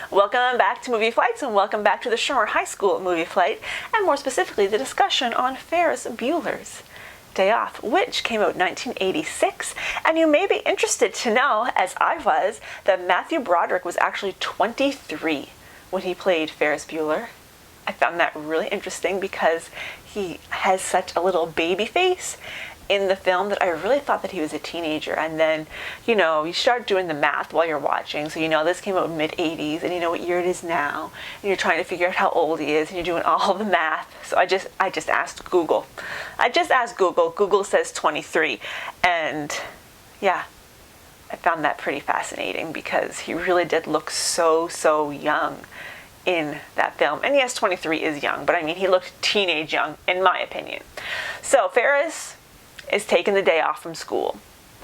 Welcome back to Movie Flights, and welcome back to the Shermer High School Movie Flight, and more specifically the discussion on Ferris Bueller's Day Off, which came out in 1986. And you may be interested to know, as I was, that Matthew Broderick was actually 23 when he played Ferris Bueller. I found that really interesting because he has such a little baby face in the film that I really thought that he was a teenager. And then, you start doing the math while you're watching. So this came out in mid-80s, and you know what year it is now, and you're trying to figure out how old he is, and you're doing all the math. So I just asked Google. Google says 23. And yeah, I found that pretty fascinating because he really did look so young in that film. And yes, 23 is young, but I mean, he looked teenage young, in my opinion. So Ferris is taking the day off from school.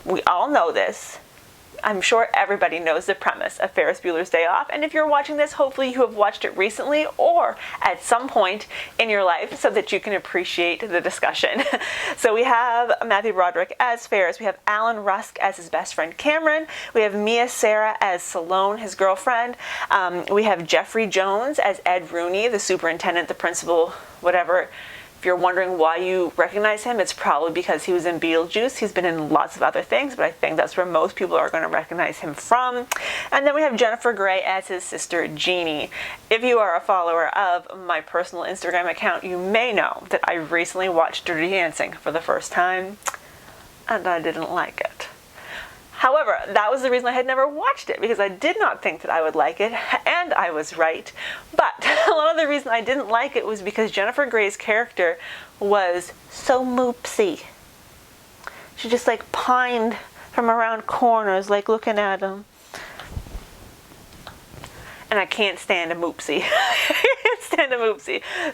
We all know this. I'm sure everybody knows the premise of Ferris Bueller's Day Off. And if you're watching this, hopefully you have watched it recently or at some point in your life so that you can appreciate the discussion. So we have Matthew Broderick as Ferris. We have Alan Rusk as his best friend Cameron. We have Mia Sara as Salone, his girlfriend. We have Jeffrey Jones as Ed Rooney, the superintendent, the principal, whatever. If you're wondering why you recognize him, it's probably because he was in Beetlejuice. He's been in lots of other things, but I think that's where most people are going to recognize him from. And then we have Jennifer Grey as his sister Jeannie. If you are a follower of my personal Instagram account, you may know that I recently watched Dirty Dancing for the first time, and I didn't like it. However, that was the reason I had never watched it, because I did not think that I would like it, and I was right. But a lot of the reason I didn't like it was because Jennifer Grey's character was so moopsy. She just pined from around corners, looking at him. And I can't stand a moopsy.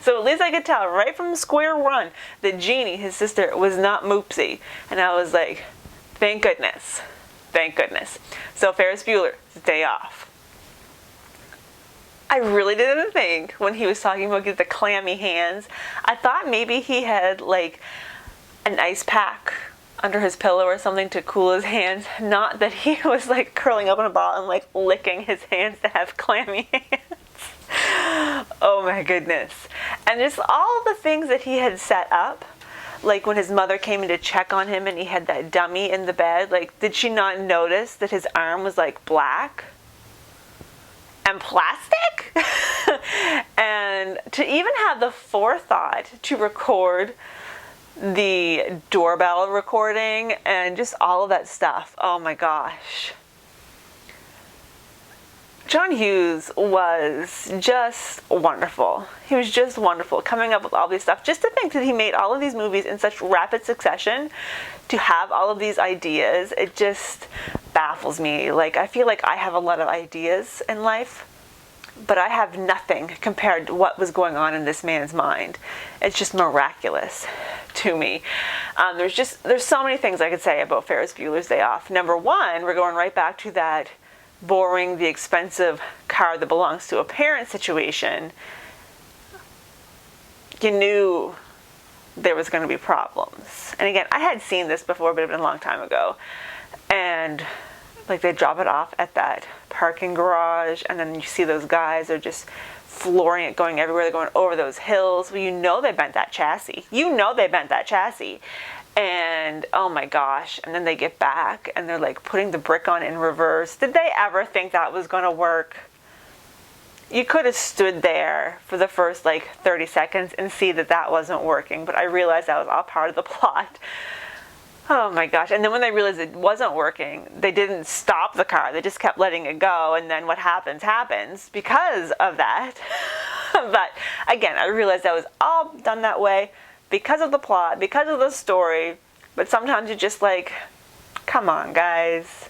So at least I could tell right from square one that Jeannie, his sister, was not moopsy. And I was like, thank goodness. Thank goodness. So Ferris Bueller's Day Off. I really didn't think when he was talking about the clammy hands, I thought maybe he had an ice pack under his pillow or something to cool his hands. Not that he was curling up in a ball and licking his hands to have clammy hands. Oh my goodness. And just all the things that he had set up. When his mother came in to check on him and he had that dummy in the bed, did she not notice that his arm was black and plastic? And to even have the forethought to record the doorbell recording and just all of that stuff. Oh my gosh. John Hughes was just wonderful. He was just wonderful coming up with all this stuff. Just to think that he made all of these movies in such rapid succession, to have all of these ideas, it just baffles me. I feel like I have a lot of ideas in life, but I have nothing compared to what was going on in this man's mind. It's just miraculous to me. There's so many things I could say about Ferris Bueller's Day Off. Number one, we're going right back to that borrowing the expensive car that belongs to a parent situation. You knew there was going to be problems. And again, I had seen this before, but it had been a long time ago. And they drop it off at that parking garage, and then you see those guys are just flooring it, going everywhere. They're going over those hills. Well, they bent that chassis. And oh my gosh, and then they get back and they're putting the brick on in reverse. Did they ever think that was going to work? You could have stood there for the first 30 seconds and see that wasn't working, but I realized that was all part of the plot. Oh my gosh. And then when they realized it wasn't working, they didn't stop the car. They just kept letting it go, and then what happens because of that. But again, I realized that was all done that way because of the plot, because of the story. But sometimes you're just come on, guys.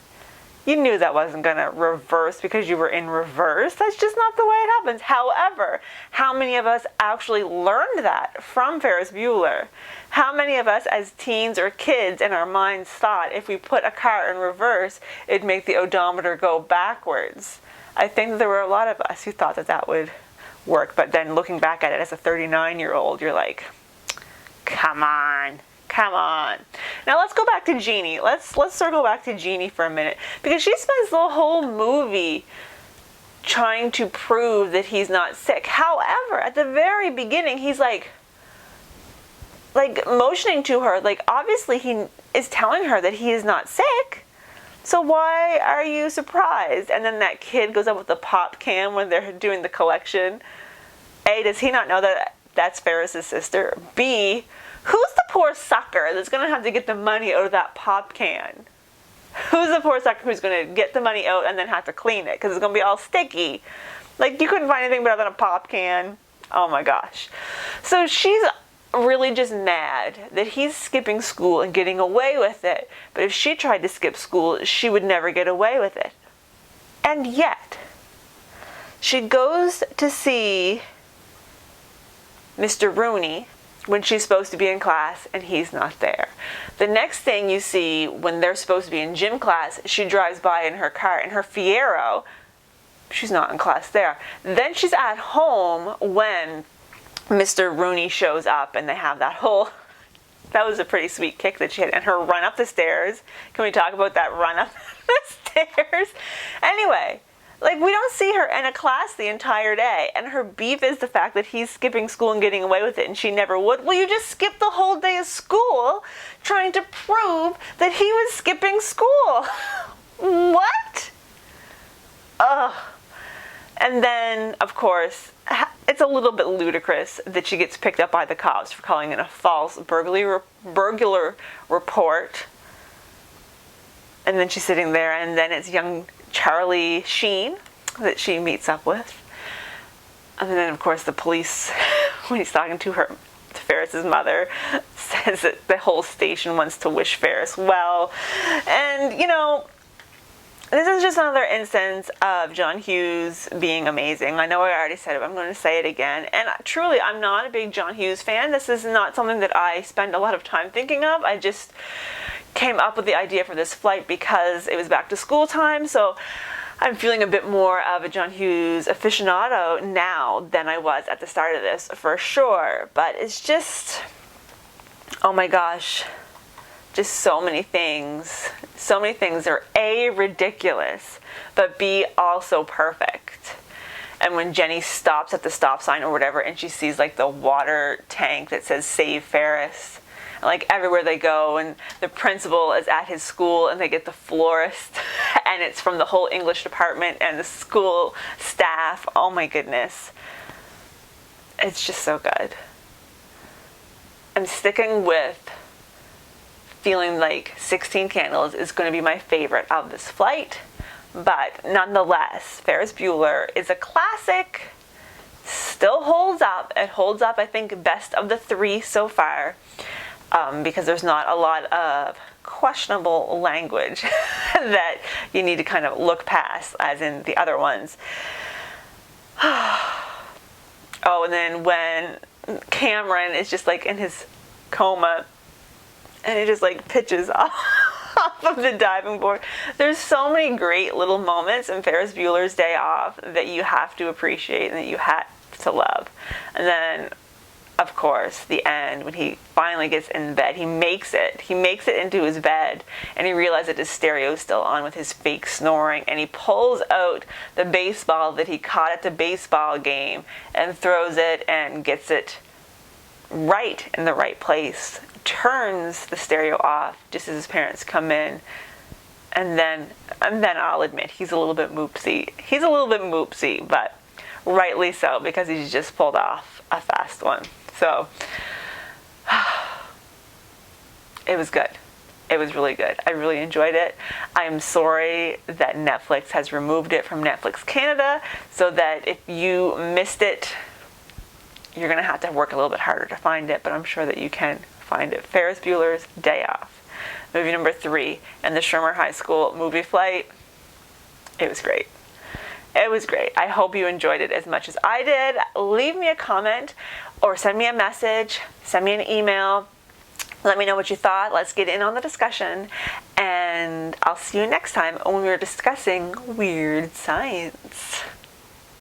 You knew that wasn't going to reverse because you were in reverse. That's just not the way it happens. However, how many of us actually learned that from Ferris Bueller? How many of us as teens or kids in our minds thought if we put a car in reverse, it'd make the odometer go backwards? I think there were a lot of us who thought that would work. But then looking back at it as a 39-year-old, you're like, come on. Now let's go back to Jeannie. Let's circle back to Jeannie for a minute, because she spends the whole movie trying to prove that he's not sick. However, at the very beginning, he's like motioning to her, like obviously he is telling her that he is not sick. So why are you surprised? And then that kid goes up with the pop can when they're doing the collection. A, does he not know that that's Ferris's sister? B, who's the poor sucker that's going to have to get the money out of that pop can? Who's the poor sucker who's going to get the money out and then have to clean it because it's going to be all sticky? Like, you couldn't find anything better than a pop can. Oh my gosh. So she's really just mad that he's skipping school and getting away with it. But if she tried to skip school, she would never get away with it. And yet, she goes to see Mr. Rooney when she's supposed to be in class and he's not there. The next thing you see when they're supposed to be in gym class, she drives by in her car, in her Fiero. She's not in class there. Then she's at home when Mr. Rooney shows up and they have that that was a pretty sweet kick that she had, and her run up the stairs. Can we talk about that run up the stairs? Anyway, like, we don't see her in a class the entire day, and her beef is the fact that he's skipping school and getting away with it and she never would. Well, you just skipped the whole day of school trying to prove that he was skipping school. What? Ugh. And then, of course, it's a little bit ludicrous that she gets picked up by the cops for calling in a false burglar report. And then she's sitting there, and then it's young Charlie Sheen that she meets up with. And then, of course, the police, when he's talking to Ferris's mother, says that the whole station wants to wish Ferris well. And, you know, this is just another instance of John Hughes being amazing. I know I already said it, but I'm going to say it again. And truly, I'm not a big John Hughes fan. This is not something that I spend a lot of time thinking of. I just came up with the idea for this flight because it was back to school time. So I'm feeling a bit more of a John Hughes aficionado now than I was at the start of this, for sure. But it's just, oh my gosh. Just so many things. So many things are A, ridiculous, but B, also perfect. And when Jenny stops at the stop sign or whatever, and she sees like the water tank that says Save Ferris, and like everywhere they go, and the principal is at his school and they get the florist and it's from the whole English department and the school staff. Oh my goodness. It's just so good. I'm sticking with feeling like 16 Candles is going to be my favorite of this flight, but nonetheless, Ferris Bueller is a classic, still holds up. It holds up, I think, best of the three so far, because there's not a lot of questionable language that you need to kind of look past, as in the other ones. Oh, and then when Cameron is just like in his coma, and it just like pitches off of the diving board. There's so many great little moments in Ferris Bueller's Day Off that you have to appreciate and that you have to love. And then, of course, the end, when he finally gets in bed, he makes it into his bed, and he realizes that his stereo is still on with his fake snoring, and he pulls out the baseball that he caught at the baseball game and throws it and gets it right in the right place, turns the stereo off just as his parents come in, and then I'll admit he's a little bit moopsy, but rightly so, because he's just pulled off a fast one. So it was good. It was really good. I really enjoyed it. I'm sorry that Netflix has removed it from Netflix Canada, so that if you missed it, you're going to have to work a little bit harder to find it, but I'm sure that you can find it. Ferris Bueller's Day Off. Movie number 3, and the Shermer High School movie flight. It was great. It was great. I hope you enjoyed it as much as I did. Leave me a comment or send me a message, send me an email. Let me know what you thought. Let's get in on the discussion. And I'll see you next time when we're discussing weird science.